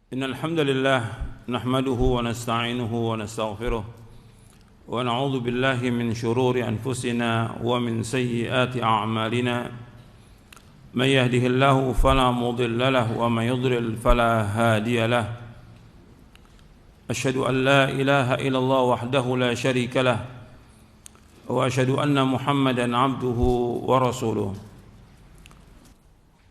إن الحمد لله نحمده ونستعينه ونستغفره ونعوذ بالله من شرور أنفسنا ومن سيئات أعمالنا من يهده الله فلا مضل له ومن يضلل فلا هادي له أشهد أن لا إله إلا الله وحده لا شريك له وأشهد أن محمدا عبده ورسوله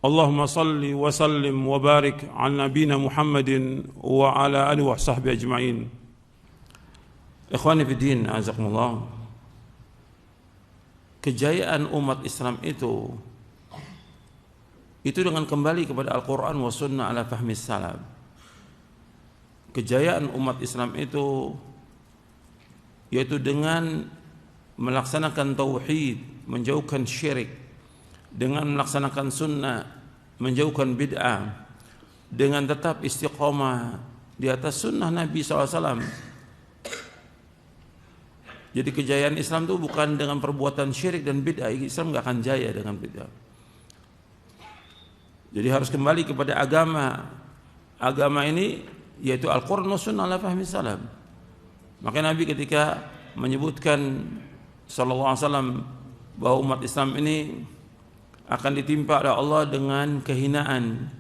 اللهم صل وسلم وبارك على نبينا محمد وعلى آله وصحبه أجمعين. Ikhwani fi din, azakumullah. Kejayaan umat Islam itu dengan kembali kepada Al-Quran wa sunnah ala fahmi salaf. Kejayaan umat Islam itu yaitu dengan melaksanakan tauhid, menjauhkan syirik, dengan melaksanakan sunnah, menjauhkan bid'ah, dengan tetap istiqamah di atas sunnah Nabi SAW. Jadi kejayaan Islam itu bukan dengan perbuatan syirik dan bid'ah. Islam gak akan jaya dengan bid'ah. Jadi harus kembali kepada agama. Agama ini yaitu Al-Quran wa sunnah ala fahmi salaf. Maka Nabi ketika menyebutkan sallallahu alaihi wasallam bahwa umat Islam ini akan ditimpa oleh Allah dengan kehinaan,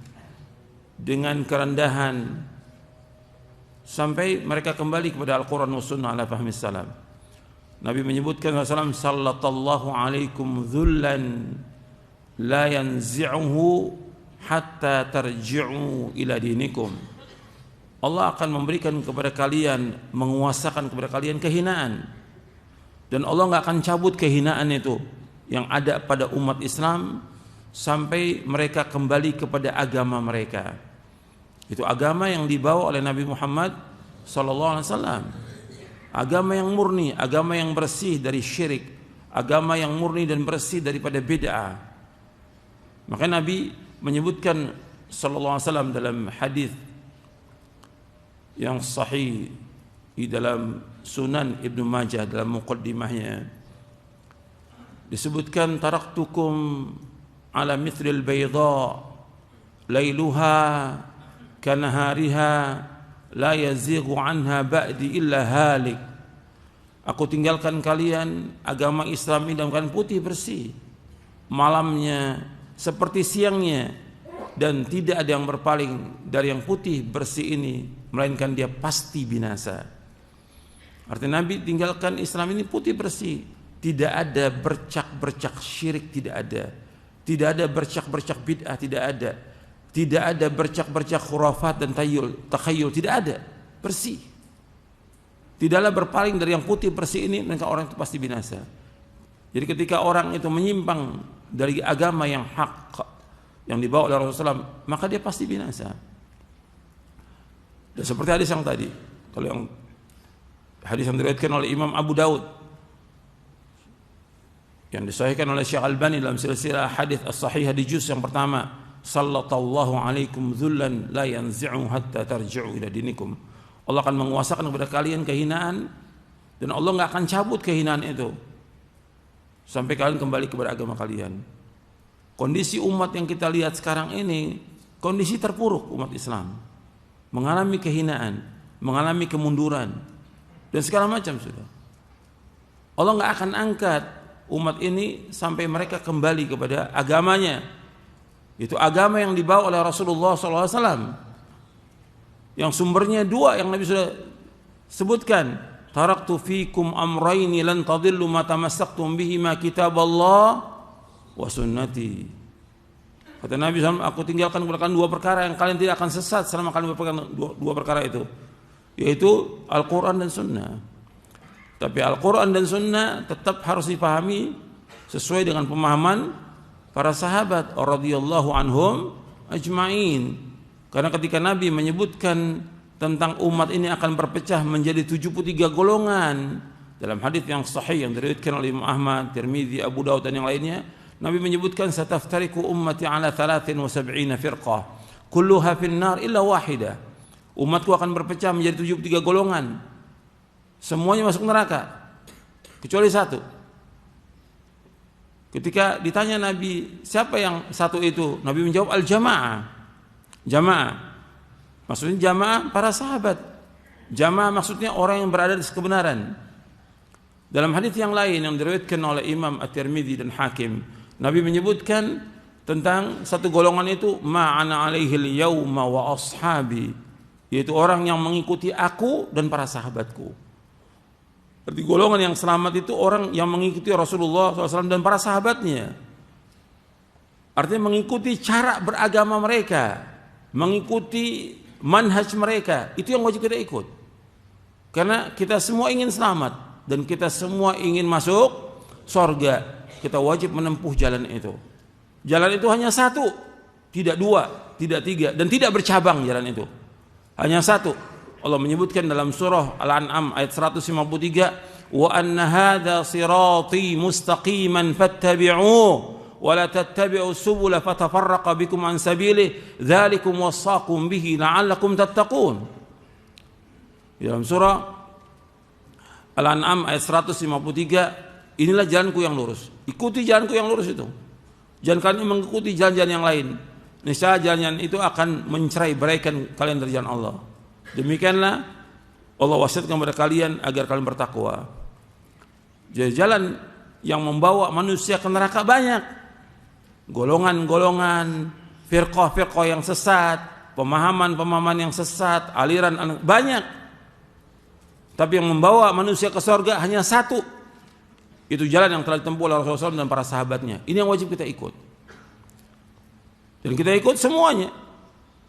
dengan kerendahan, sampai mereka kembali kepada Al-Quran wa sunnah ala fahmi salaf. Nabi menyebutkan SAW, sallallahu alaikum dhullan la yanzi'uhu hatta tarji'u ila dinikum. Allah akan memberikan kepada kalian, menguasakan kepada kalian kehinaan, dan Allah gak akan cabut kehinaan itu yang ada pada umat Islam sampai mereka kembali kepada agama mereka. Itu agama yang dibawa oleh Nabi Muhammad SAW. Agama yang murni, agama yang bersih dari syirik, agama yang murni dan bersih daripada bid'ah. Maka Nabi menyebutkan SAW dalam hadis yang sahih di dalam Sunan Ibnu Majah dalam muqaddimahnya, disebutkan taraktukum ala mithlil bayda lailuha kanahariha la yazighu anha ba'di illa halik. Aku tinggalkan kalian agama Islam ini dalam keadaan putih bersih, malamnya seperti siangnya, dan tidak ada yang berpaling dari yang putih bersih ini melainkan dia pasti binasa. Artinya Nabi tinggalkan Islam ini putih bersih, tidak ada bercak-bercak syirik, tidak ada bercak-bercak bid'ah, tidak ada bercak-bercak khurafat dan takhayul, tidak ada, bersih. Tidaklah berpaling dari yang putih bersih ini, maka orang itu pasti binasa. Jadi ketika orang itu menyimpang dari agama yang hak yang dibawa oleh Rasulullah SAW, maka dia pasti binasa. Dan seperti hadis yang tadi, kalau yang hadis yang diriwayatkan oleh Imam Abu Daud, yang disahihkan oleh Syekh Albani dalam silsilah hadis as-sahihah di juz yang pertama, sallallahu alaikum dhullan la yanzi'u hatta tarji'u ila dinikum. Allah akan menguasakan kepada kalian kehinaan, dan Allah enggak akan cabut kehinaan itu sampai kalian kembali kepada agama kalian. Kondisi umat yang kita lihat sekarang ini kondisi terpuruk umat Islam, mengalami kehinaan, mengalami kemunduran dan segala macam sudah. Allah enggak akan angkat umat ini sampai mereka kembali kepada agamanya. Itu agama yang dibawa oleh Rasulullah SAW, yang sumbernya dua yang Nabi sudah sebutkan. Taraktu fikum amraini lan tadillu ma tamassaktum bihima kitaballah wa sunnati. Kata Nabi SAW, aku tinggalkan kepada kalian dua perkara yang kalian tidak akan sesat selama kalian berpegang dua perkara itu, yaitu Al-Quran dan Sunnah. Tapi Al-Quran dan Sunnah tetap harus dipahami sesuai dengan pemahaman para sahabat radhiyallahu anhum ajma'in. Karena ketika Nabi menyebutkan tentang umat ini akan berpecah menjadi 73 golongan dalam hadis yang sahih yang diriwayatkan oleh Imam Ahmad, Tirmidzi, Abu Daud dan yang lainnya, Nabi menyebutkan sataftariku ummati ala 73 firqah kulluha finnar illa wahidah. Umatku akan berpecah menjadi 73 golongan, semuanya masuk neraka kecuali satu. Ketika ditanya Nabi, siapa yang satu itu? Nabi menjawab, al-jamaah. Jamaah. Maksudnya jamaah para sahabat. Jamaah maksudnya orang yang berada di kebenaran. Dalam hadis yang lain yang diriwayatkan oleh Imam At-Tirmidzi dan Hakim, Nabi menyebutkan tentang satu golongan itu, ma'ana alaihil yauma wa ashabi, yaitu orang yang mengikuti aku dan para sahabatku. Berarti golongan yang selamat itu orang yang mengikuti Rasulullah SAW dan para sahabatnya. Artinya mengikuti cara beragama mereka, mengikuti manhaj mereka, itu yang wajib kita ikut. Karena kita semua ingin selamat dan kita semua ingin masuk surga. Kita wajib menempuh jalan itu. Jalan itu hanya satu, tidak dua, tidak tiga, dan tidak bercabang jalan itu. Hanya satu. Allah menyebutkan dalam surah Al-An'am ayat 153, wa anna hadza sirati mustaqiman fattabi'uhu wa la tattabi'us subula fatafarraqa bikum an sabilihi dzalikum wassaqum bihi la'allakum tattaqun. Dalam surah Al-An'am ayat 153, inilah jalanku yang lurus. Ikuti jalanku yang lurus itu. Jangan kalian mengikuti jalan-jalan yang lain. Niscaya jalan itu akan mencerai-beraikan kalian dari jalan Allah. Demikianlah Allah wasiatkan kepada kalian agar kalian bertakwa. Jadi jalan yang membawa manusia ke neraka banyak. Golongan-golongan, firqah-firqah yang sesat, pemahaman-pemahaman yang sesat, aliran banyak. Tapi yang membawa manusia ke surga hanya satu. Itu jalan yang telah ditempuh oleh Rasulullah SAW dan para sahabatnya. Ini yang wajib kita ikut. Dan kita ikut semuanya.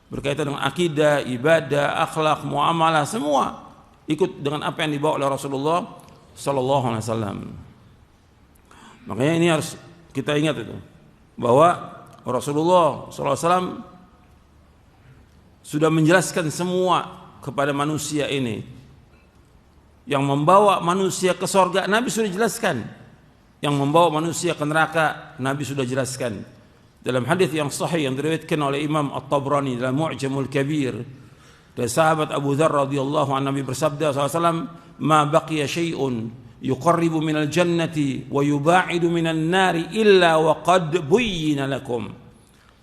Berkaitan dengan akidah, ibadah, akhlak, muamalah, semua ikut dengan apa yang dibawa oleh Rasulullah SAW. Makanya ini harus kita ingat itu, bahwa Rasulullah SAW sudah menjelaskan semua kepada manusia ini. Yang membawa manusia ke surga Nabi sudah jelaskan. Yang membawa manusia ke neraka Nabi sudah jelaskan. Dalam hadis yang sahih yang diriwayatkan oleh Imam At-Tabrani dalam Mu'jamul Kabir, dari sahabat Abu Dzar radhiyallahu anhu, Nabi bersabda SAW, "Ma baqiya syai'un yuqarribu minal jannati wa yuba'idu minan nari illa wa qad buyyina lakum."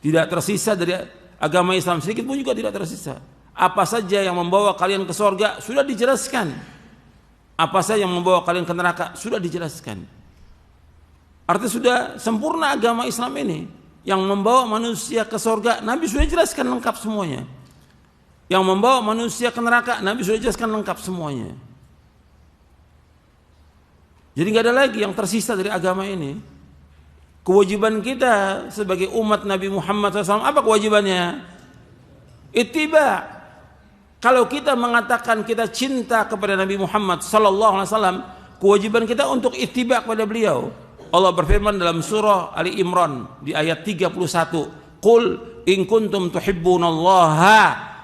Tidak tersisa dari agama Islam sedikit pun juga tidak tersisa. Apa saja yang membawa kalian ke surga sudah dijelaskan. Apa saja yang membawa kalian ke neraka sudah dijelaskan. Artinya sudah sempurna agama Islam ini. Yang membawa manusia ke surga Nabi sudah jelaskan lengkap semuanya. Yang membawa manusia ke neraka Nabi sudah jelaskan lengkap semuanya. Jadi nggak ada lagi yang tersisa dari agama ini. Kewajiban kita sebagai umat Nabi Muhammad SAW, apa kewajibannya? Ittiba'. Kalau kita mengatakan kita cinta kepada Nabi Muhammad SAW, kewajiban kita untuk ittiba' kepada beliau. Allah berfirman dalam surah Ali Imran di ayat 31, "Qul in kuntum tuhibbunallaha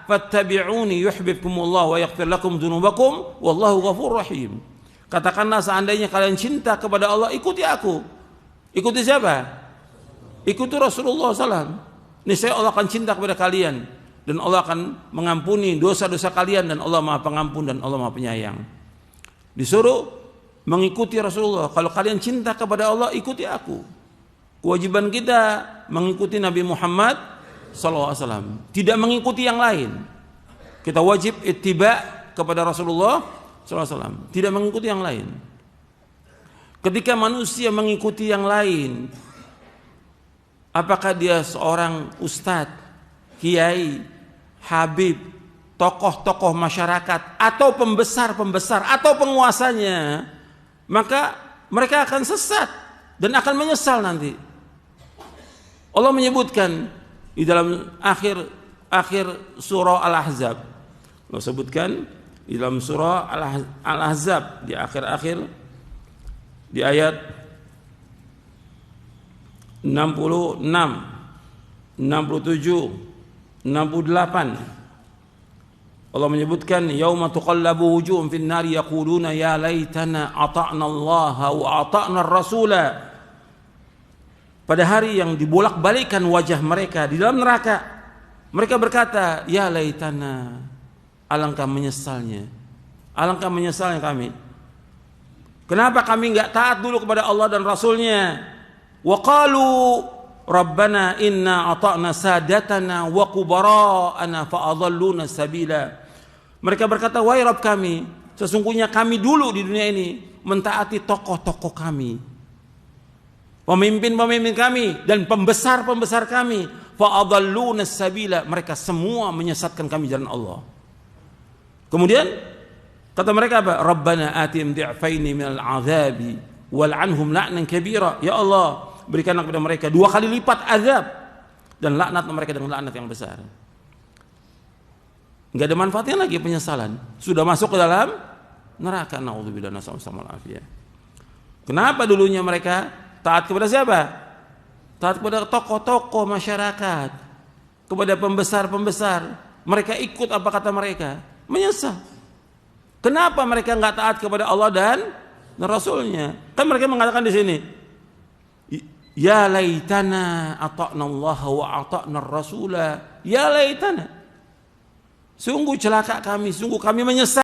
fattabi'uni yuhibbukumullah wa yaghfir lakum dzunubakum wallahu ghafurur rahim." Katakanlah seandainya kalian cinta kepada Allah, ikuti aku. Ikuti siapa? Ikuti Rasulullah SAW. Niscaya Allah akan cinta kepada kalian dan Allah akan mengampuni dosa-dosa kalian, dan Allah Maha Pengampun dan Allah Maha Penyayang. Disuruh mengikuti Rasulullah. Kalau kalian cinta kepada Allah, ikuti aku. Kewajiban kita mengikuti Nabi Muhammad SAW, tidak mengikuti yang lain. Kita wajib ittiba' kepada Rasulullah SAW, tidak mengikuti yang lain. Ketika manusia mengikuti yang lain, apakah dia seorang ustadz, kiai, habib, tokoh-tokoh masyarakat, atau pembesar-pembesar, atau penguasanya, maka mereka akan sesat dan akan menyesal nanti. Allah menyebutkan di dalam akhir surah Al-Ahzab, Allah sebutkan di dalam surah Al-Ahzab di akhir di ayat 66, 67, 68, Allah menyebutkan yauma tuqallabu wujuhum fin nari yaquluna ya laitana ata'na Allah wa ata'na ar-rasula. Pada hari yang dibolak-balikan wajah mereka di dalam neraka, mereka berkata, ya laitana, alangkah menyesalnya kami. Kenapa kami enggak taat dulu kepada Allah dan Rasulnya? Wa qalu, Rabbana inna ata'na sadatana wa kubara'ana fa'adhalluna sabila. Mereka berkata, wahai Rabb kami, sesungguhnya kami dulu di dunia ini mentaati tokoh-tokoh kami, pemimpin-pemimpin kami dan pembesar-pembesar kami, fa'adhalluna sabila, mereka semua menyesatkan kami jalan Allah. Kemudian kata mereka apa? Rabbana atihim di'faini minal azabi wal'anhum la'nan kabira. Ya Allah, berikanlah kepada mereka 2 kali lipat azab dan laknat mereka dengan laknat yang besar. Enggak ada manfaatnya lagi penyesalan. Sudah masuk ke dalam neraka. Nauzubillah nasallallahu alaihi. Kenapa dulunya mereka taat kepada siapa? Taat kepada tokoh-tokoh masyarakat, kepada pembesar-pembesar. Mereka ikut apa kata mereka, menyesal. Kenapa mereka enggak taat kepada Allah dan Rasulnya? Kan mereka mengatakan di sini, ya laitana ata'na Allah wa ata'na Rasula. Ya laitana. Sungguh celaka kami, sungguh kami menyesal